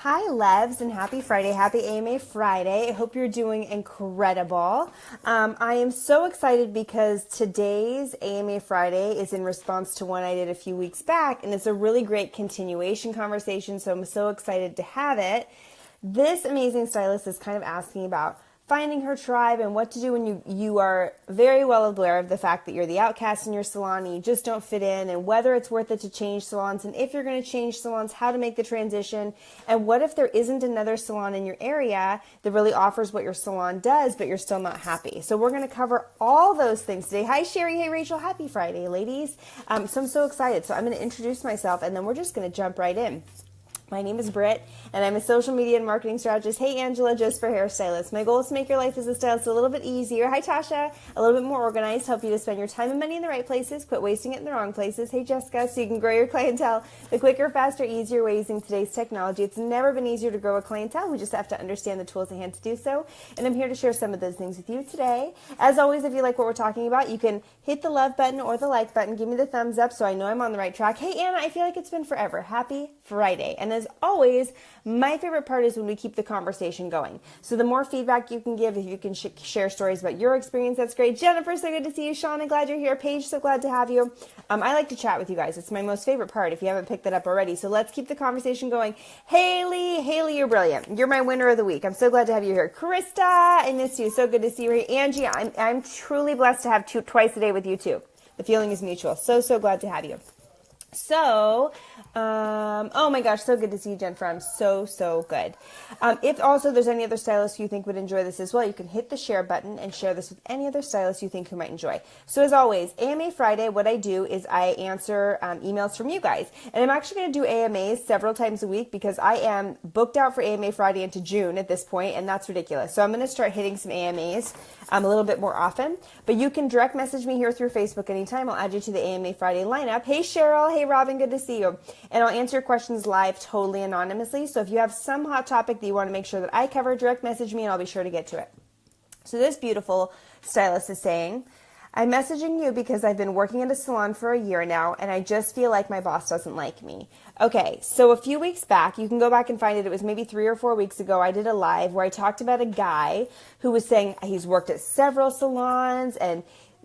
Hi, Levs, and happy Friday. Happy AMA Friday. I hope you're doing incredible. I am so excited because today's AMA Friday is in response to one I did a few weeks back, and it's a really great continuation conversation, so I'm so excited to have it. This amazing stylist is kind of asking about finding her tribe and what to do when you are very well aware of the fact that you're the outcast in your salon and you just don't fit in, and whether it's worth it to change salons, and if you're going to change salons, how to make the transition, and what if there isn't another salon in your area that really offers what your salon does but you're still not happy. So we're going to cover all those things today. Hi Sherry, hey Rachel, happy Friday ladies. So I'm so excited. So I'm going to introduce myself and then we're just going to jump right in. My name is Britt, and I'm a social media and marketing strategist. Hey, Angela, just for hairstylists. My goal is to make your life as a stylist a little bit easier. Hi, Tasha. A little bit more organized, help you to spend your time and money in the right places, quit wasting it in the wrong places. Hey, Jessica, so you can grow your clientele the quicker, faster, easier way using today's technology. It's never been easier to grow a clientele. We just have to understand the tools at hand to do so, and I'm here to share some of those things with you today. As always, if you like what we're talking about, you can hit the love button or the like button. Give me the thumbs up so I know I'm on the right track. Hey, Anna, I feel like it's been forever. Happy Friday. And as always, my favorite part is when we keep the conversation going. So the more feedback you can give, if you can share stories about your experience, that's great. Jennifer, so good to see you. Sean, I'm glad you're here. Paige, so glad to have you. I like to chat with you guys. It's my most favorite part if you haven't picked that up already. So let's keep the conversation going. Haley, you're brilliant. You're my winner of the week. I'm so glad to have you here. Krista, I miss you. So good to see you here. Angie, I'm truly blessed to have twice a day with you too. The feeling is mutual. So glad to have you. So, oh my gosh, so good to see you, Jennifer. I'm so good. If also there's any other stylists you think would enjoy this as well, you can hit the share button and share this with any other stylists you think who might enjoy. So as always, AMA Friday, what I do is I answer emails from you guys. And I'm actually going to do AMAs several times a week because I am booked out for AMA Friday into June at this point, and that's ridiculous. So I'm going to start hitting some AMAs a little bit more often. But you can direct message me here through Facebook anytime. I'll add you to the AMA Friday lineup. Hey Cheryl, hey Robin, good to see you. And I'll answer your questions live totally anonymously. So if you have some hot topic that you want to make sure that I cover, direct message me and I'll be sure to get to it. So this beautiful stylist is saying, I'm messaging you because I've been working at a salon for a year now and I just feel like my boss doesn't like me. Okay, so a few weeks back, you can go back and find it. It was maybe 3 or 4 weeks ago. I did a live where I talked about a guy who was saying he's worked at several salons and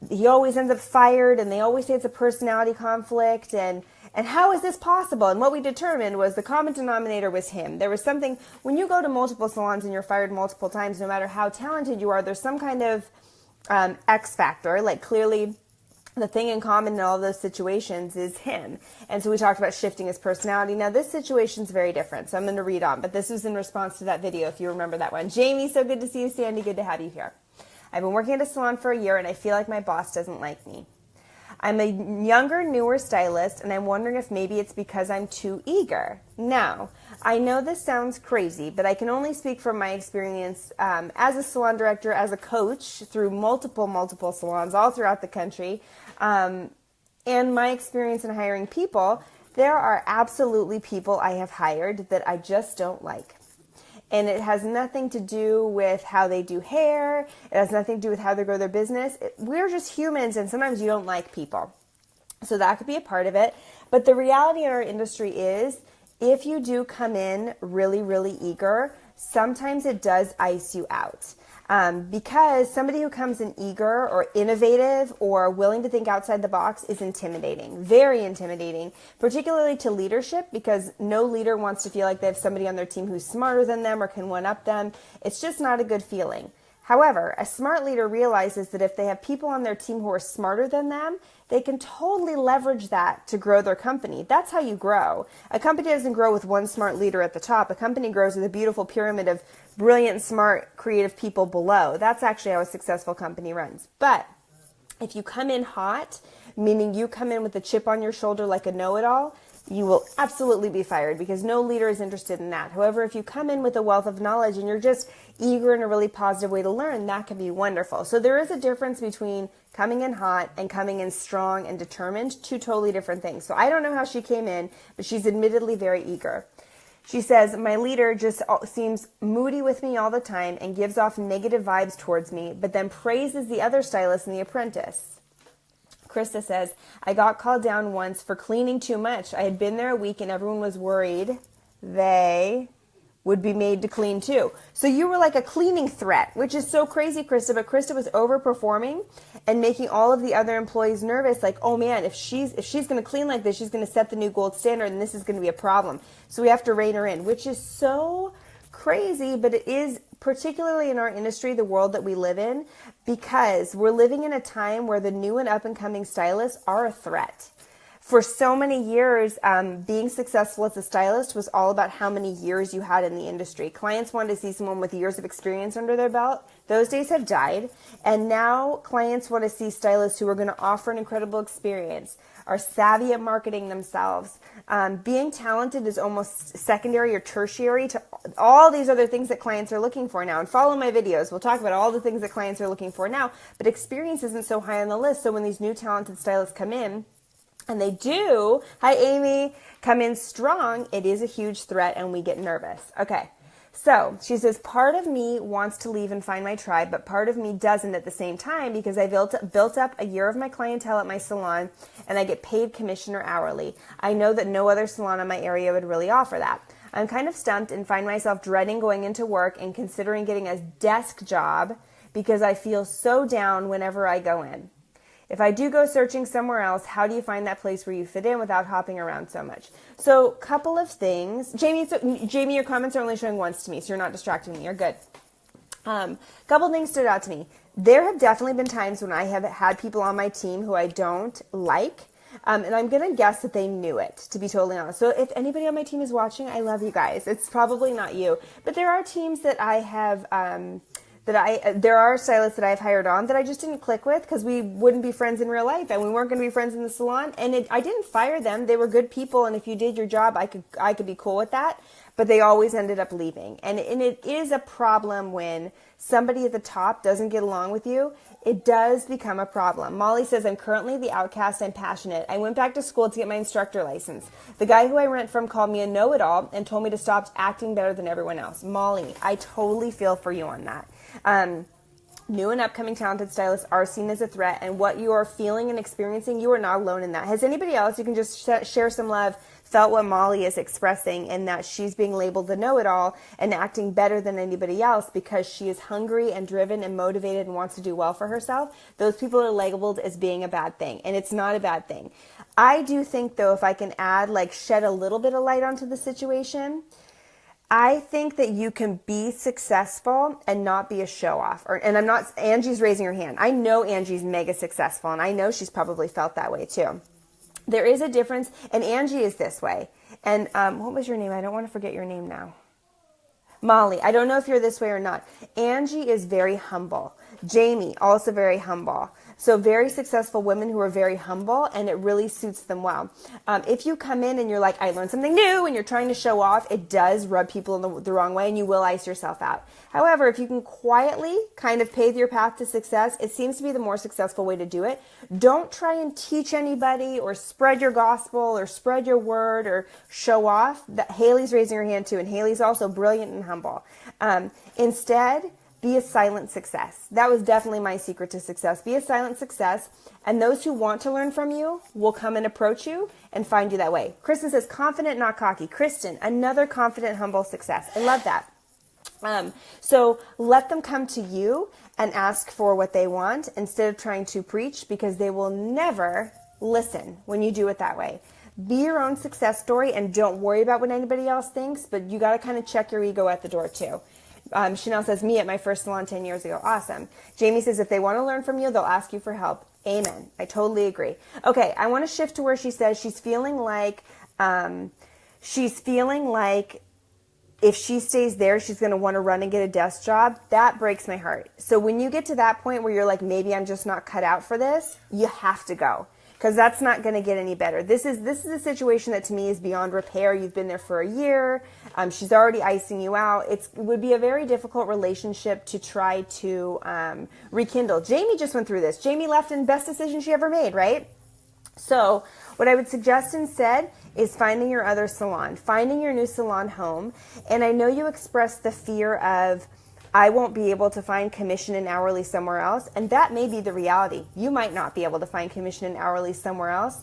he always ends up fired and they always say it's a personality conflict and how is this possible? And what we determined was the common denominator was him. There was something, when you go to multiple salons and you're fired multiple times, no matter how talented you are, there's some kind of X factor, like clearly the thing in common in all those situations is him. And so we talked about shifting his personality. Now this situation's very different, so I'm going to read on, but this was in response to that video, if you remember that one. Jamie, so good to see you. Sandy, good to have you here. I've been working at a salon for a year and I feel like my boss doesn't like me. I'm a younger, newer stylist, and I'm wondering if maybe it's because I'm too eager. Now, I know this sounds crazy, but I can only speak from my experience as a salon director, as a coach through multiple salons all throughout the country, and my experience in hiring people. There are absolutely people I have hired that I just don't like. And it has nothing to do with how they do hair. It has nothing to do with how they grow their business. We're just humans, and sometimes you don't like people. So that could be a part of it. But the reality in our industry is if you do come in really eager, sometimes it does ice you out. Because somebody who comes in eager or innovative or willing to think outside the box is intimidating, very intimidating, particularly to leadership, because no leader wants to feel like they have somebody on their team who's smarter than them or can one-up them. It's just not a good feeling. However, a smart leader realizes that if they have people on their team who are smarter than them, they can totally leverage that to grow their company. That's how you grow. A company doesn't grow with one smart leader at the top. A company grows with a beautiful pyramid of brilliant, smart, creative people below. That's actually how a successful company runs. But if you come in hot, meaning you come in with a chip on your shoulder like a know-it-all, you will absolutely be fired because no leader is interested in that. However, if you come in with a wealth of knowledge and you're just eager in a really positive way to learn, that can be wonderful. So there is a difference between coming in hot and coming in strong and determined, two totally different things. So I don't know how she came in, but she's admittedly very eager. She says, my leader just seems moody with me all the time and gives off negative vibes towards me, but then praises the other stylist and the apprentice. Krista says, I got called down once for cleaning too much. I had been there a week and everyone was worried they would be made to clean too. So you were like a cleaning threat, which is so crazy, Krista, but Krista was overperforming and making all of the other employees nervous, like, oh man, if she's going to clean like this, she's going to set the new gold standard and this is going to be a problem. So we have to rein her in, which is so crazy, but it is particularly in our industry, the world that we live in, because we're living in a time where the new and up and coming stylists are a threat. For so many years, being successful as a stylist was all about how many years you had in the industry. Clients wanted to see someone with years of experience under their belt. Those days have died. And now clients want to see stylists who are going to offer an incredible experience, are savvy at marketing themselves. Being talented is almost secondary or tertiary to all these other things that clients are looking for now. And follow my videos. We'll talk about all the things that clients are looking for now. But experience isn't so high on the list. So when these new talented stylists come in, and they do, hi Amy, come in strong, it is a huge threat and we get nervous. Okay, so she says, part of me wants to leave and find my tribe, but part of me doesn't at the same time because I built up a year of my clientele at my salon and I get paid commission or hourly. I know that no other salon in my area would really offer that. I'm kind of stumped and find myself dreading going into work and considering getting a desk job because I feel so down whenever I go in. If I do go searching somewhere else, how do you find that place where you fit in without hopping around so much? So, couple of things. Jamie, your comments are only showing once to me, so you're not distracting me. You're good. Couple things stood out to me. There have definitely been times when I have had people on my team who I don't like, and I'm going to guess that they knew it, to be totally honest. So if anybody on my team is watching, I love you guys. It's probably not you. But there are teams that I have... there are stylists that I've hired on that I just didn't click with because we wouldn't be friends in real life and we weren't going to be friends in the salon. And I didn't fire them. They were good people. And if you did your job, I could be cool with that. But they always ended up leaving. And it is a problem when somebody at the top doesn't get along with you. It does become a problem. Molly says, I'm currently the outcast. I'm passionate. I went back to school to get my instructor license. The guy who I rent from called me a know-it-all and told me to stop acting better than everyone else. Molly, I totally feel for you on that. New and upcoming talented stylists are seen as a threat, and what you are feeling and experiencing, you are not alone in that. Has anybody else, you can just share some love, felt what Molly is expressing in that she's being labeled the know-it-all and acting better than anybody else because she is hungry and driven and motivated and wants to do well for herself? Those people are labeled as being a bad thing, and it's not a bad thing. I do think, though, if I can add, shed a little bit of light onto the situation, I think that you can be successful and not be a show-off. And I'm not, Angie's raising her hand. I know Angie's mega successful, and I know she's probably felt that way too. There is a difference, and Angie is this way. And what was your name? I don't want to forget your name now. Molly, I don't know if you're this way or not. Angie is very humble. Jamie, also very humble. So very successful women who are very humble, and it really suits them well. If you come in and you're like, I learned something new, and you're trying to show off, it does rub people in the wrong way, and you will ice yourself out. However, if you can quietly kind of pave your path to success, it seems to be the more successful way to do it. Don't try and teach anybody or spread your gospel or spread your word or show off. Haley's raising her hand too, and Haley's also brilliant and humble. Instead, be a silent success. That was definitely my secret to success. Be a silent success, and those who want to learn from you will come and approach you and find you that way. Kristen says, confident, not cocky. Kristen, another confident, humble success. I love that. So let them come to you and ask for what they want instead of trying to preach, because they will never listen when you do it that way. Be your own success story and don't worry about what anybody else thinks, but you got to kind of check your ego at the door too. Chanel says, me at my first salon 10 years ago. Awesome. If they want to learn from you, they'll ask you for help. Amen. I totally agree. Okay, I want to shift to where she says she's feeling like if she stays there, she's going to want to run and get a desk job. That breaks my heart. So when you get to that point where you're like, maybe I'm just not cut out for this, you have to go, because that's not going to get any better. This is a situation that to me is beyond repair. You've been there for a year. She's already icing you out. It would be a very difficult relationship to try to rekindle. Jamie just went through this. Jamie left in best decision she ever made, right? So what I would suggest instead is finding your other salon, finding your new salon home. And I know you expressed the fear of, I won't be able to find commission and hourly somewhere else. And that may be the reality. You might not be able to find commission and hourly somewhere else,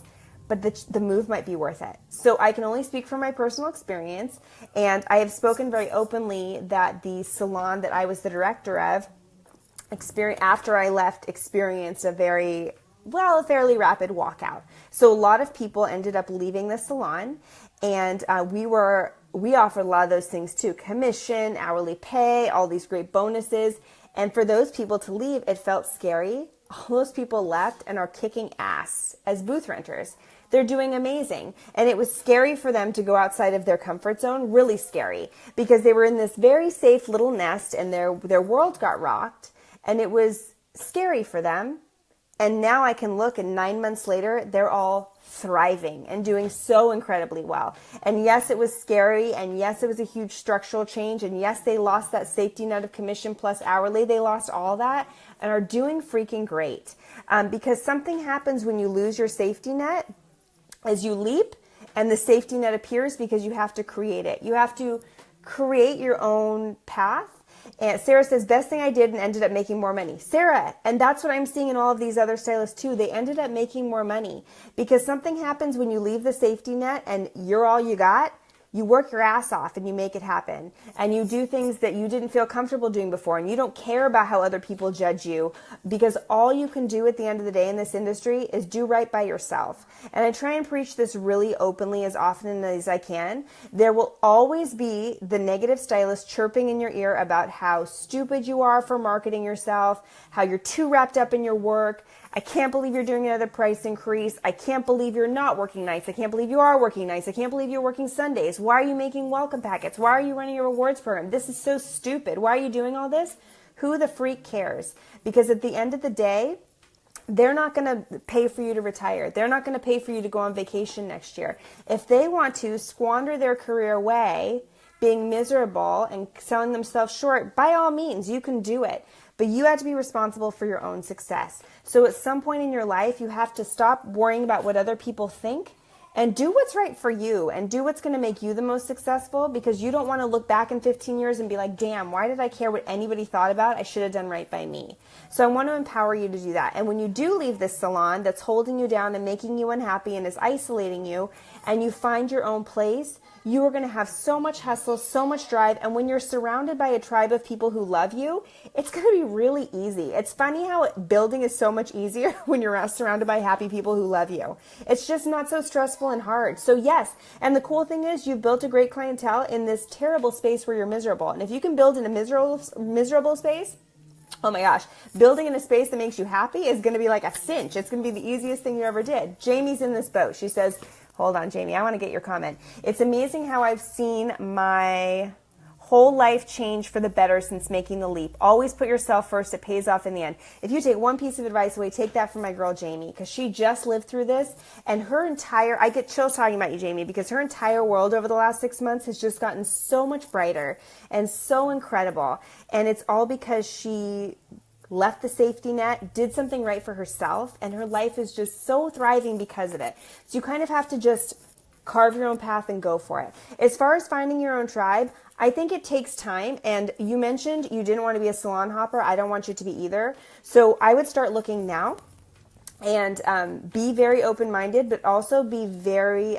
but the move might be worth it. So I can only speak from my personal experience, and I have spoken very openly that the salon that I was the director of, after I left, experienced a fairly rapid walkout. So a lot of people ended up leaving the salon, and we offered a lot of those things too: commission, hourly pay, all these great bonuses. And for those people to leave, it felt scary. All those people left and are kicking ass as booth renters. They're doing amazing. And it was scary for them to go outside of their comfort zone, really scary, because they were in this very safe little nest and their world got rocked, and it was scary for them. And now I can look, and 9 months later, they're all thriving and doing so incredibly well. And yes, it was scary. And yes, it was a huge structural change. And yes, they lost that safety net of commission plus hourly. They lost all that and are doing freaking great. Because something happens when you lose your safety net as you leap, and the safety net appears because you have to create it. You have to create your own path. And Sarah says, best thing I did and ended up making more money. Sarah, and that's what I'm seeing in all of these other stylists too. They ended up making more money because something happens when you leave the safety net and you're all you got. You work your ass off and you make it happen. And you do things that you didn't feel comfortable doing before. And you don't care about how other people judge you, because all you can do at the end of the day in this industry is do right by yourself. And I try and preach this really openly as often as I can. There will always be the negative stylist chirping in your ear about how stupid you are for marketing yourself, how you're too wrapped up in your work. I can't believe you're doing another price increase. I can't believe you're not working nights. I can't believe you are working nights. I can't believe you're working Sundays. Why are you making welcome packets? Why are you running a rewards program? This is so stupid. Why are you doing all this? Who the freak cares? Because at the end of the day, they're not going to pay for you to retire. They're not going to pay for you to go on vacation next year. If they want to squander their career away, being miserable and selling themselves short, by all means, you can do it. But you have to be responsible for your own success. So at some point in your life, you have to stop worrying about what other people think and do what's right for you and do what's going to make you the most successful, because you don't want to look back in 15 years and be like, damn, why did I care what anybody thought about? I should have done right by me. So I want to empower you to do that. And when you do leave this salon that's holding you down and making you unhappy and is isolating you, and you find your own place, you are going to have so much hustle, so much drive. And when you're surrounded by a tribe of people who love you, it's going to be really easy. It's funny how building is so much easier when you're surrounded by happy people who love you. It's just not so stressful and hard. So yes, and the cool thing is you've built a great clientele in this terrible space where you're miserable. And if you can build in a miserable space, oh my gosh, building in a space that makes you happy is going to be like a cinch. It's going to be the easiest thing you ever did. Jamie's in this boat. She says, hold on, Jamie, I want to get your comment. It's amazing how I've seen my whole life change for the better since making the leap. Always put yourself first. It pays off in the end. If you take one piece of advice away, take that from my girl, Jamie, because she just lived through this, and I get chills talking about you, Jamie, because her entire world over the last 6 months has just gotten so much brighter and so incredible. And it's all because she left the safety net, did something right for herself, and her life is just so thriving because of it. So you kind of have to just carve your own path and go for it. As far as finding your own tribe, I think it takes time. And you mentioned you didn't want to be a salon hopper. I don't want you to be either. So I would start looking now and be very open-minded, but also be very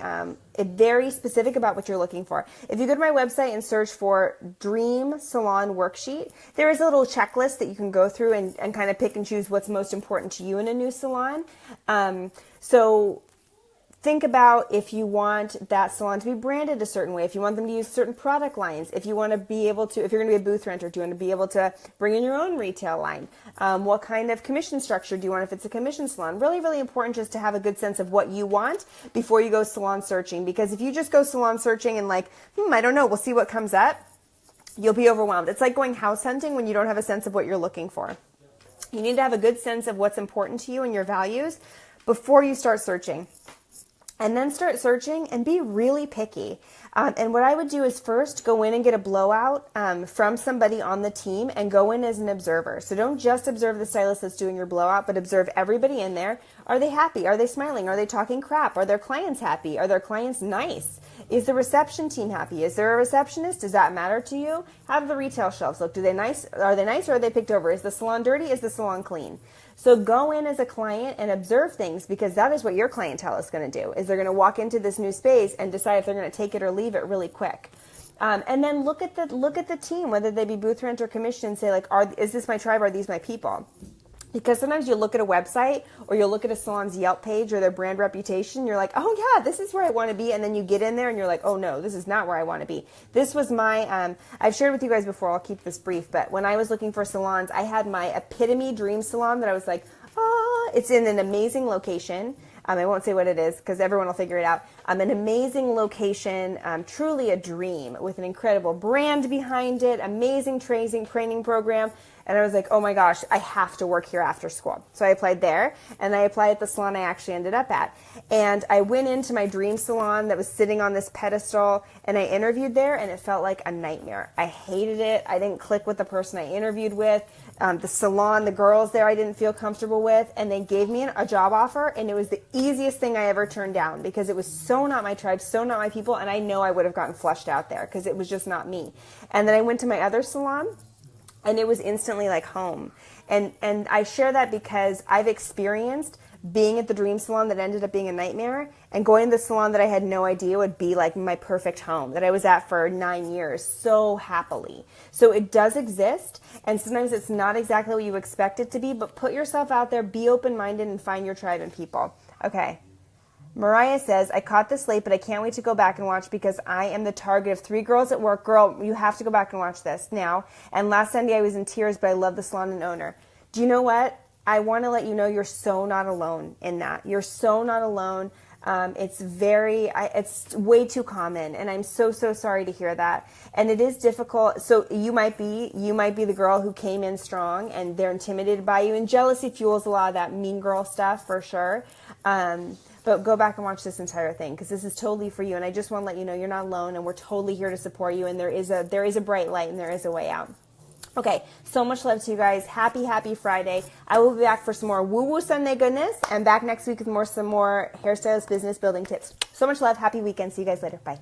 specific about what you're looking for. If you go to my website and search for Dream Salon Worksheet, there is a little checklist that you can go through and kind of pick and choose what's most important to you in a new salon. So think about if you want that salon to be branded a certain way, if you want them to use certain product lines, if you want to be able to, if you're going to be a booth renter, do you want to be able to bring in your own retail line? What kind of commission structure do you want if it's a commission salon? Really, really important just to have a good sense of what you want before you go salon searching. Because if you just go salon searching and like, I don't know, we'll see what comes up, you'll be overwhelmed. It's like going house hunting when you don't have a sense of what you're looking for. You need to have a good sense of what's important to you and your values before you start searching. And then start searching and be really picky. And what I would do is first go in and get a blowout from somebody on the team and go in as an observer. So don't just observe the stylist that's doing your blowout, but observe everybody in there. Are they happy? Are they smiling? Are they talking crap? Are their clients happy? Are their clients nice? Is the reception team happy? Is there a receptionist? Does that matter to you? How do the retail shelves look? Are they nice or are they picked over? Is the salon dirty? Is the salon clean? So go in as a client and observe things, because that is what your clientele is going to do, is they're going to walk into this new space and decide if they're going to take it or leave it really quick. And then look at the team, whether they be booth rent or commission, and say like, is this my tribe? Are these my people? Because sometimes you look at a website or you'll look at a salon's Yelp page or their brand reputation. You're like, oh yeah, this is where I want to be. And then you get in there and you're like, oh no, this is not where I want to be. This was my, I've shared with you guys before, I'll keep this brief, but when I was looking for salons, I had my epitome dream salon that I was like, it's in an amazing location. I won't say what it is because everyone will figure it out. An amazing location, truly a dream, with an incredible brand behind it, amazing training program. And I was like, oh my gosh, I have to work here after school. So I applied there, and I applied at the salon I actually ended up at. And I went into my dream salon that was sitting on this pedestal, and I interviewed there, and it felt like a nightmare. I hated it. I didn't click with the person I interviewed with. The salon, the girls there, I didn't feel comfortable with, and they gave me a job offer, and it was the easiest thing I ever turned down, because it was so not my tribe, so not my people, and I know I would have gotten flushed out there because it was just not me. And then I went to my other salon, and it was instantly like home. And I share that because I've experienced being at the dream salon that ended up being a nightmare, and going to the salon that I had no idea would be like my perfect home, that I was at for 9 years so happily. So it does exist, and sometimes it's not exactly what you expect it to be, but put yourself out there, be open-minded, and find your tribe and people. Okay. Mariah says, I caught this late, but I can't wait to go back and watch because I am the target of 3 girls at work. Girl, you have to go back and watch this now. And last Sunday I was in tears, but I love the salon and owner. Do you know what? I want to let you know you're so not alone in that. You're so not alone. It's way too common, and I'm so sorry to hear that. And it is difficult. So you might be the girl who came in strong and they're intimidated by you, and jealousy fuels a lot of that mean girl stuff for sure. But go back and watch this entire thing, because this is totally for you. And I just want to let you know you're not alone, and we're totally here to support you. And there is a bright light, and there is a way out. Okay, so much love to you guys. Happy Friday. I will be back for some more woo-woo Sunday goodness, and back next week with some more hairstylist business building tips. So much love. Happy weekend. See you guys later. Bye.